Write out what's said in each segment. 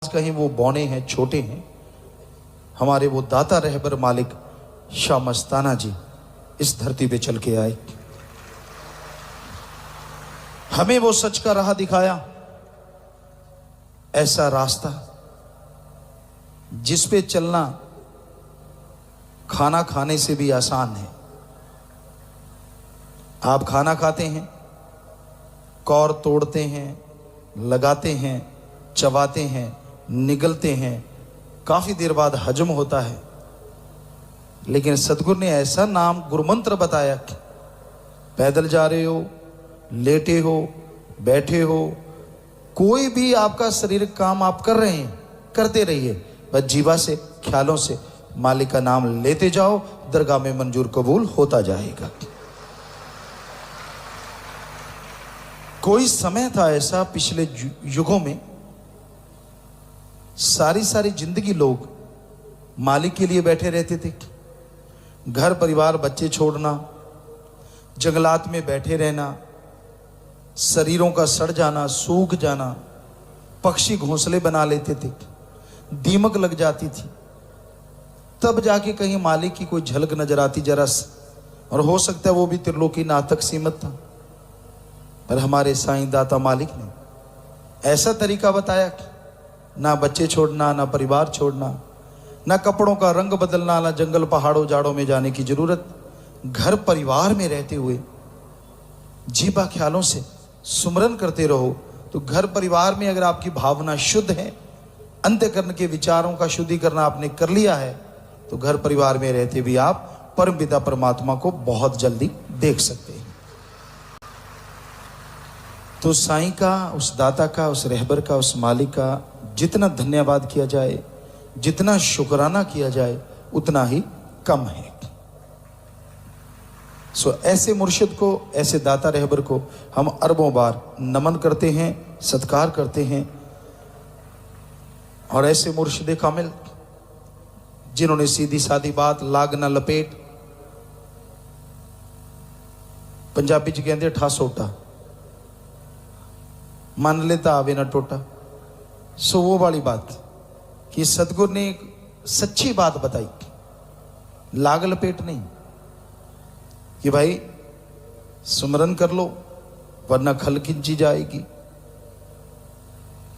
कहीं वो बौने हैं, छोटे हैं, हमारे वो दाता रहबर मालिक शाह मस्ताना जी इस धरती पे चल के आए, हमें वो सच का राह दिखाया, ऐसा रास्ता जिस पे चलना खाना खाने से भी आसान है। आप खाना खाते हैं, कौर तोड़ते हैं, लगाते हैं, चबाते हैं, निगलते हैं, काफी देर बाद हजम होता है। लेकिन सतगुरु ने ऐसा नाम गुरुमंत्र बताया कि पैदल जा रहे हो, लेटे हो, बैठे हो, कोई भी आपका शारीरिक काम आप कर रहे हैं, करते रहिए, बस जीवा से, ख्यालों से मालिक का नाम लेते जाओ, दरगाह में मंजूर कबूल होता जाएगा। कोई समय था ऐसा पिछले युगों में, सारी जिंदगी लोग मालिक के लिए बैठे रहते थे। घर परिवार बच्चे छोड़ना, जंगलात में बैठे रहना, शरीरों का सड़ जाना, सूख जाना, पक्षी घोंसले बना लेते थे, दीमक लग जाती थी, तब जाके कहीं मालिक की कोई झलक नजर आती जरा सी, और हो सकता है वो भी त्रिलोकी नाथ तक सीमित था। पर हमारे साईं दाता मालिक ने ऐसा तरीका बताया कि ना बच्चे छोड़ना, ना परिवार छोड़ना, ना कपड़ों का रंग बदलना, ना जंगल पहाड़ों जाड़ों में जाने की जरूरत, घर परिवार में रहते हुए जीवा ख्यालों से सुमरन करते रहो। तो घर परिवार में अगर आपकी भावना शुद्ध है, अंतःकरण के विचारों का शुद्धिकरण आपने कर लिया है, तो घर परिवार में रहते भी आप परम पिता परमात्मा को बहुत जल्दी देख सकते हैं। तो साईं का, उस दाता का, उस रहबर का, उस मालिक का जितना धन्यवाद किया जाए, जितना शुक्राना किया जाए, उतना ही कम है। ऐसे मुर्शिद को, ऐसे दाता रहबर को हम अरबों बार नमन करते हैं, सत्कार करते हैं। और ऐसे मुर्शिद कामिल जिन्होंने सीधी सादी बात, लाग ना लपेट, पंजाबी च कहते ठा सोटा, मान लेता आवे ना टोटा। सो वो वाली बात कि सतगुरु ने एक सच्ची बात बताई, लाग लपेट नहीं, कि भाई सुमरन कर लो वरना खल खिंची जाएगी,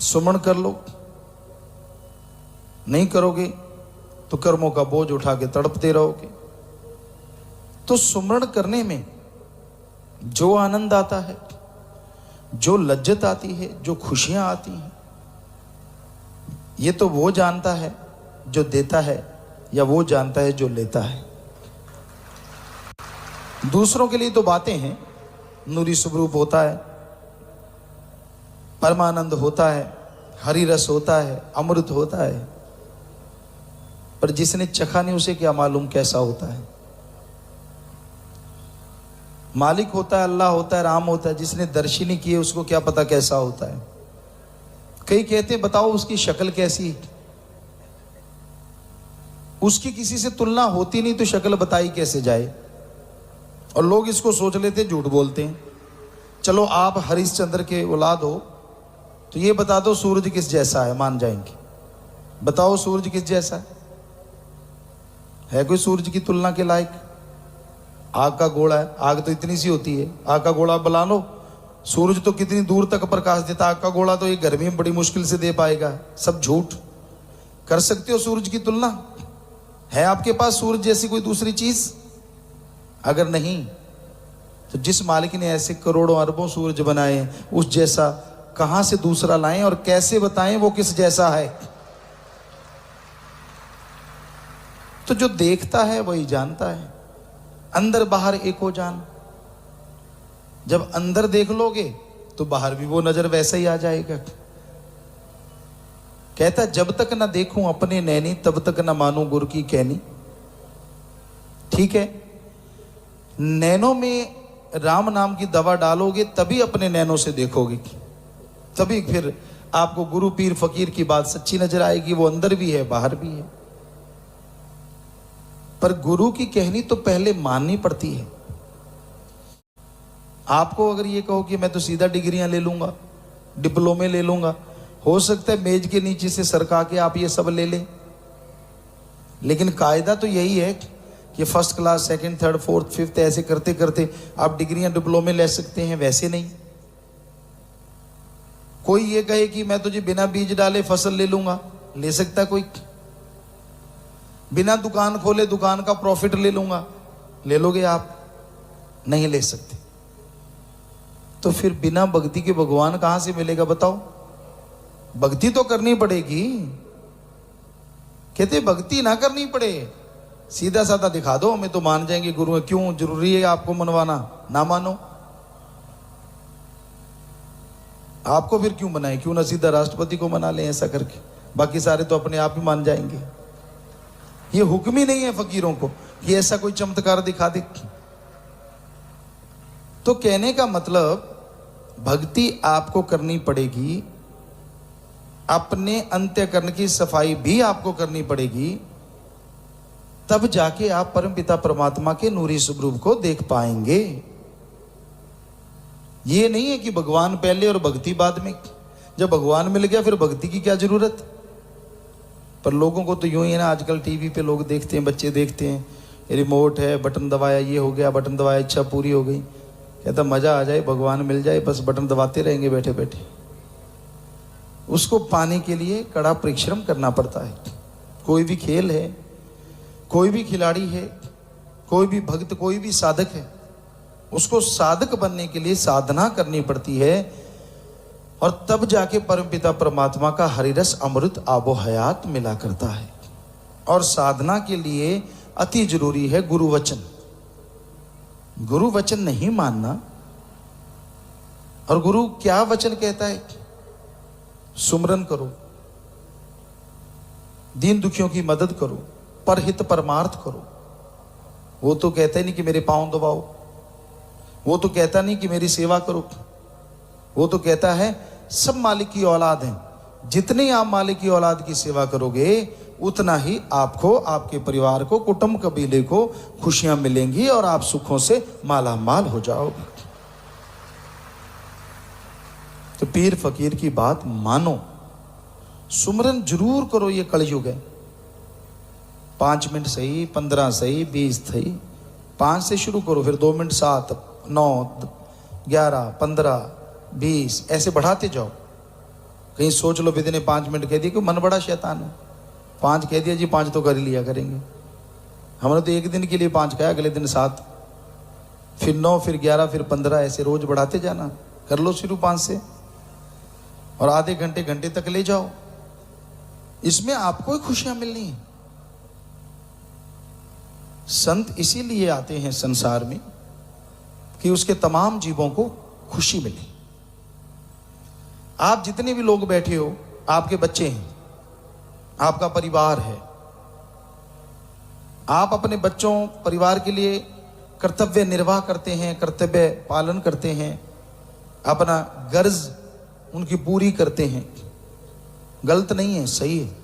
सुमन कर लो, नहीं करोगे तो कर्मों का बोझ उठा के तड़पते रहोगे। तो सुमरण करने में जो आनंद आता है, जो लज्जत आती है, जो खुशियां आती हैं, ये तो वो जानता है जो देता है, या वो जानता है जो लेता है। दूसरों के लिए तो बातें हैं, नूरी स्वरूप होता है, परमानंद होता है, हरि रस होता है, अमृत होता है, पर जिसने चखा नहीं उसे क्या मालूम कैसा होता है। मालिक होता है, अल्लाह होता है, राम होता है, जिसने दर्शन नहीं किए उसको क्या पता कैसा होता है। कई कहते हैं बताओ उसकी शक्ल कैसी, उसकी किसी से तुलना होती नहीं तो शक्ल बताई कैसे जाए। और लोग इसको सोच लेते, झूठ बोलते हैं। चलो आप हरिश्चंद्र के औलाद हो तो ये बता दो सूरज किस जैसा है, मान जाएंगे। बताओ सूरज किस जैसा है कोई सूरज की तुलना के लायक? आग का गोला है, आग तो इतनी सी होती है, आग का गोला बना लो, सूरज तो कितनी दूर तक प्रकाश देता, आग का गोला तो ये गर्मी में बड़ी मुश्किल से दे पाएगा। सब झूठ। कर सकते हो सूरज की तुलना? है आपके पास सूरज जैसी कोई दूसरी चीज? अगर नहीं तो जिस मालिक ने ऐसे करोड़ों अरबों सूरज बनाए, उस जैसा कहां से दूसरा लाएं और कैसे बताएं वो किस जैसा है? तो जो देखता है वही जानता है। अंदर बाहर एक हो जान। जब अंदर देख लोगे तो बाहर भी वो नजर वैसा ही आ जाएगा। कहता जब तक ना देखूं अपने नैनी तब तक ना मानूं गुरु की कहनी। ठीक है, नैनों में राम नाम की दवा डालोगे तभी अपने नैनों से देखोगे, तभी फिर आपको गुरु पीर फकीर की बात सच्ची नजर आएगी। वो अंदर भी है बाहर भी है। पर गुरु की कहनी तो पहले माननी पड़ती है। आपको अगर ये कहो कि मैं तो सीधा डिग्रियां ले लूंगा, डिप्लोमे ले लूंगा, हो सकता है मेज के नीचे से सरका के आप ये सब ले लें, लेकिन कायदा तो यही है कि first class, second, third, fourth, fifth ऐसे करते करते आप डिग्रियां, डिप्लोमे ले सकते हैं। वैसे नहीं। कोई ये कहे कि मैं तुझे बिना बीज डाले फसल ले लूंगा, ले सकता कोई? बिना दुकान खोले दुकान का प्रॉफिट ले लूंगा, ले लोगे आप? नहीं ले सकते। तो फिर बिना भक्ति के भगवान कहां से मिलेगा बताओ? भक्ति तो करनी पड़ेगी। कहते भक्ति ना करनी पड़े, सीधा साधा दिखा दो हमें तो मान जाएंगे गुरु है। क्यों जरूरी है आपको मनवाना? ना मानो, आपको फिर क्यों मनाए? क्यों ना सीधा राष्ट्रपति को मना लें ऐसा करके, बाकी सारे तो अपने आप ही मान जाएंगे। ये हुक्म ही नहीं है फकीरों को कि ऐसा कोई चमत्कार दिखा दे। तो कहने का मतलब भक्ति आपको करनी पड़ेगी, अपने अंतःकरण की सफाई भी आपको करनी पड़ेगी, तब जाके आप परमपिता परमात्मा के नूरी स्वरूप को देख पाएंगे। ये नहीं है कि भगवान पहले और भक्ति बाद में। जब भगवान मिल गया फिर भक्ति की क्या जरूरत? पर लोगों को तो यूं ही है ना, आजकल टीवी पे लोग देखते हैं, बच्चे देखते हैं, रिमोट है, बटन दबाया ये हो गया, बटन दबाया इच्छा पूरी हो गई। कहता मजा आ जाए, भगवान मिल जाए, बस बटन दबाते रहेंगे बैठे बैठे। उसको पाने के लिए कड़ा परिश्रम करना पड़ता है। कोई भी खेल है, कोई भी खिलाड़ी है, कोई भी भक्त, कोई भी साधक है, उसको साधक बनने के लिए साधना करनी पड़ती है, और तब जाके परमपिता परमात्मा का हरिरस अमृत आबो हयात मिला करता है। और साधना के लिए अति जरूरी है गुरु वचन। गुरु वचन नहीं मानना। और गुरु क्या वचन कहता है? सुमरन करो, दीन दुखियों की मदद करो, परहित परमार्थ करो। वो तो कहता ही नहीं कि मेरे पांव दबाओ, वो तो कहता नहीं कि मेरी सेवा करो। वो तो कहता है सब मालिक की औलाद हैं, जितनी आप मालिक की औलाद की सेवा करोगे उतना ही आपको, आपके परिवार को, कुटुंब कबीले को खुशियां मिलेंगी और आप सुखों से माला माल हो जाओगे। तो पीर फकीर की बात मानो, सुमरन जरूर करो। ये कलयुग है। 5 मिनट सही, 15 सही, 20 सही, 5 से शुरू करो, फिर 2 मिनट, 7, 9, 11, 15, 20 ऐसे बढ़ाते जाओ। कहीं सोच लो विदि ने 5 मिनट कह दिया कि मन बड़ा शैतान है, 5 कह दिया जी, 5 तो कर ही लिया करेंगे। हमने तो एक दिन के लिए 5 कहा, अगले दिन 7, फिर 9, फिर 11, फिर 15, ऐसे रोज बढ़ाते जाना। कर लो शुरू 5 से, और आधे घंटे घंटे तक ले जाओ। इसमें आपको ही खुशियां मिलनी है। संत इसीलिए आते हैं संसार में कि उसके तमाम जीवों को खुशी मिले। आप जितने भी लोग बैठे हो, आपके बच्चे हैं, आपका परिवार है। आप अपने बच्चों, परिवार के लिए कर्तव्य निर्वाह करते हैं, कर्तव्य पालन करते हैं, अपना गर्ज उनकी पूरी करते हैं। गलत नहीं है, सही है।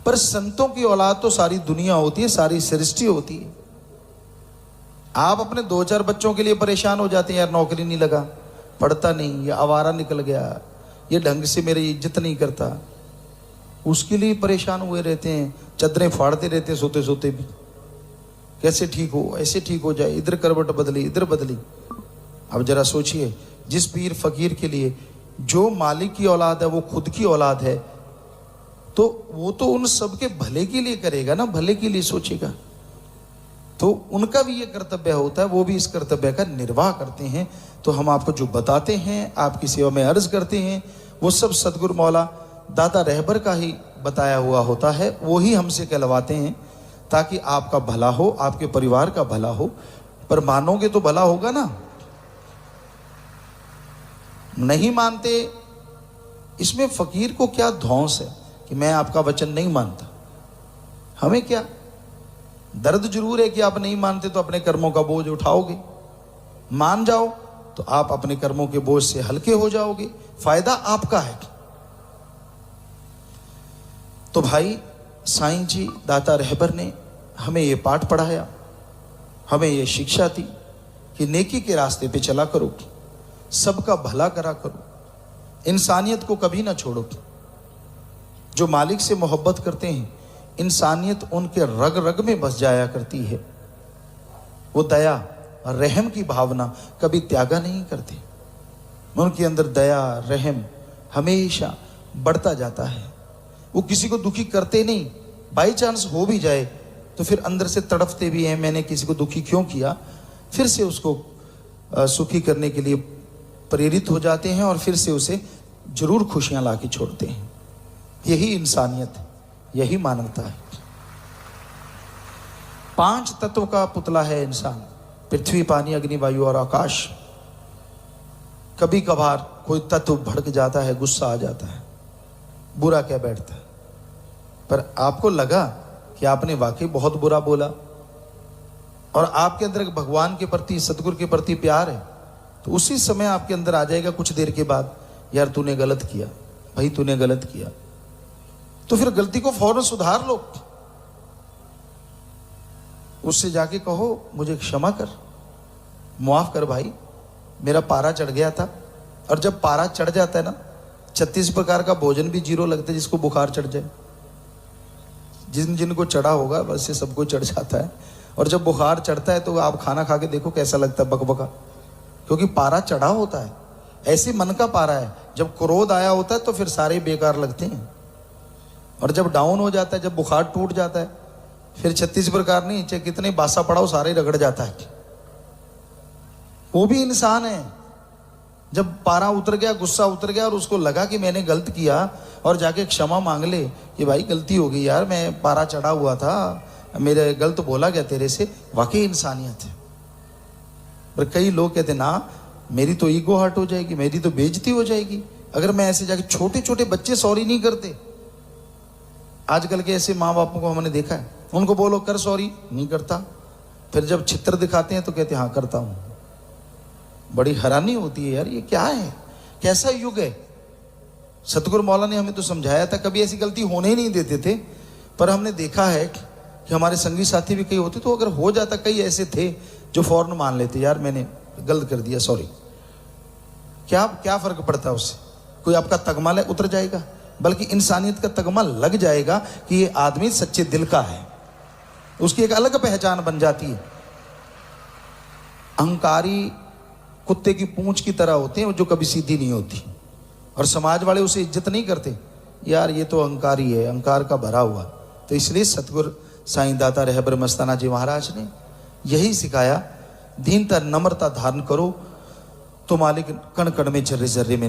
पर संतों की औलाद तो सारी दुनिया होती है, सारी सृष्टि होती है। आप अपने 2-4 बच्चों के लिए परेशान हो जाते हैं, यार नौकरी नहीं लगा, पढ़ता नहीं, या आवारा निकल गया, ये ढंग से मेरी इज्जत नहीं करता, उसके लिए परेशान हुए रहते हैं, चदरें फाड़ते रहते हैं सोते सोते भी। कैसे ठीक हो, ऐसे ठीक हो जाए, इधर करवट बदली, इधर बदली। अब जरा सोचिए, जिस पीर फकीर के लिए जो मालिक की औलाद है वो खुद की औलाद है, तो वो तो उन सबके भले के लिए करेगा ना, भले के लिए सोचेगा। तो उनका भी ये कर्तव्य होता है, वो भी इस कर्तव्य का निर्वाह करते हैं। तो हम आपको जो बताते हैं, आपकी सेवा में अर्ज करते हैं, वो सब सदगुरु मौला दाता रहबर का ही बताया हुआ होता है। वो ही हमसे कहलवाते हैं ताकि आपका भला हो, आपके परिवार का भला हो। पर मानोगे तो भला होगा ना। नहीं मानते, इसमें फकीर को क्या धौंस है कि मैं आपका वचन नहीं मानता। हमें क्या दर्द जरूर है कि आप नहीं मानते, तो अपने कर्मों का बोझ उठाओगे। मान जाओ तो आप अपने कर्मों के बोझ से हल्के हो जाओगे, फायदा आपका है। तो भाई साईं जी दाता रहबर ने हमें ये पाठ पढ़ाया, हमें ये शिक्षा दी कि नेकी के रास्ते पे चला करो, सबका भला करा करो, इंसानियत को कभी ना छोड़ो। जो मालिक से मोहब्बत करते हैं, इंसानियत उनके रग रग में बस जाया करती है। वो दया रहम की भावना कभी त्यागा नहीं करते। उनके अंदर दया रहम हमेशा बढ़ता जाता है। वो किसी को दुखी करते नहीं। बाई चांस हो भी जाए तो फिर अंदर से तड़पते भी हैं, मैंने किसी को दुखी क्यों किया, फिर से उसको सुखी करने के लिए प्रेरित हो जाते हैं और फिर से उसे जरूर खुशियां ला के छोड़ते हैं। यही इंसानियत है, यही मानवता है। 5 तत्व का पुतला है इंसान, पृथ्वी पानी अग्नि वायु और आकाश। कभी कभार कोई तत्व भड़क जाता है, गुस्सा आ जाता है, बुरा कह बैठता है, पर आपको लगा कि आपने वाकई बहुत बुरा बोला और आपके अंदर भगवान के प्रति सतगुरु के प्रति प्यार है, तो उसी समय आपके अंदर आ जाएगा कुछ देर के बाद, यार तूने गलत किया, भाई तूने गलत किया। तो फिर गलती को फौरन सुधार लो। उससे जाके कहो मुझे क्षमा कर, माफ कर भाई, मेरा पारा चढ़ गया था। और जब पारा चढ़ जाता है ना, 36 प्रकार का भोजन भी जीरो लगता है जिसको बुखार चढ़ जाए। जिनको चढ़ा होगा वैसे सबको चढ़ जाता है। और जब बुखार चढ़ता है तो आप खाना खा के देखो कैसा लगता है, बकबका, क्योंकि पारा चढ़ा होता है। ऐसे मन का पारा है। जब क्रोध आया होता है तो फिर सारे बेकार लगते हैं, और जब डाउन हो जाता है, जब बुखार टूट जाता है, फिर 36 प्रकार नहीं, चाहे कितने बासा पड़ाओ सारे रगड़ जाता है। वो भी इंसान है। जब पारा उतर गया, गुस्सा उतर गया और उसको लगा कि मैंने गलत किया, और जाके क्षमा मांग ले कि भाई गलती हो गई यार, मैं पारा चढ़ा हुआ था, मेरे गलत बोला गया तेरे से, वाकई इंसानियत है। पर कई लोग कहते ना मेरी तो ईगो हर्ट हो जाएगी, मेरी तो बेइज्जती हो जाएगी अगर मैं ऐसे जाके। छोटे छोटे बच्चे सॉरी नहीं करते। आजकल के ऐसे माँ बापों को हमने देखा है, उनको बोलो कर सॉरी, नहीं करता। फिर जब चित्र दिखाते हैं तो कहते हैं हाँ करता हूं। बड़ी हैरानी होती है यार, ये क्या है, कैसा युग है। सतगुरु मौला ने हमें तो समझाया था, कभी ऐसी गलती होने ही नहीं देते थे, पर हमने देखा है कि हमारे संगी साथी भी कई होते, तो अगर हो जाता, कई ऐसे थे जो फौरन मान लेते, यार मैंने गलत कर दिया, सॉरी। क्या फर्क पड़ता है उससे? कोई आपका तगमा उतर जाएगा, बल्कि इंसानियत का तगमा लग जाएगा कि ये आदमी सच्चे दिल का है। उसकी एक अलग पहचान बन जाती है। अहंकारी कुत्ते की पूंछ की तरह होते हैं जो कभी सीधी नहीं होती, और समाज वाले उसे इज्जत नहीं करते, यार ये तो अहंकारी है, अहंकार का भरा हुआ। तो इसलिए सतगुरु साईं दाता रहबर मस्ताना जी महाराज ने यही सिखाया, दीनता नम्रता धारण करो तो मालिक कण कण में जर्रे जर्रे में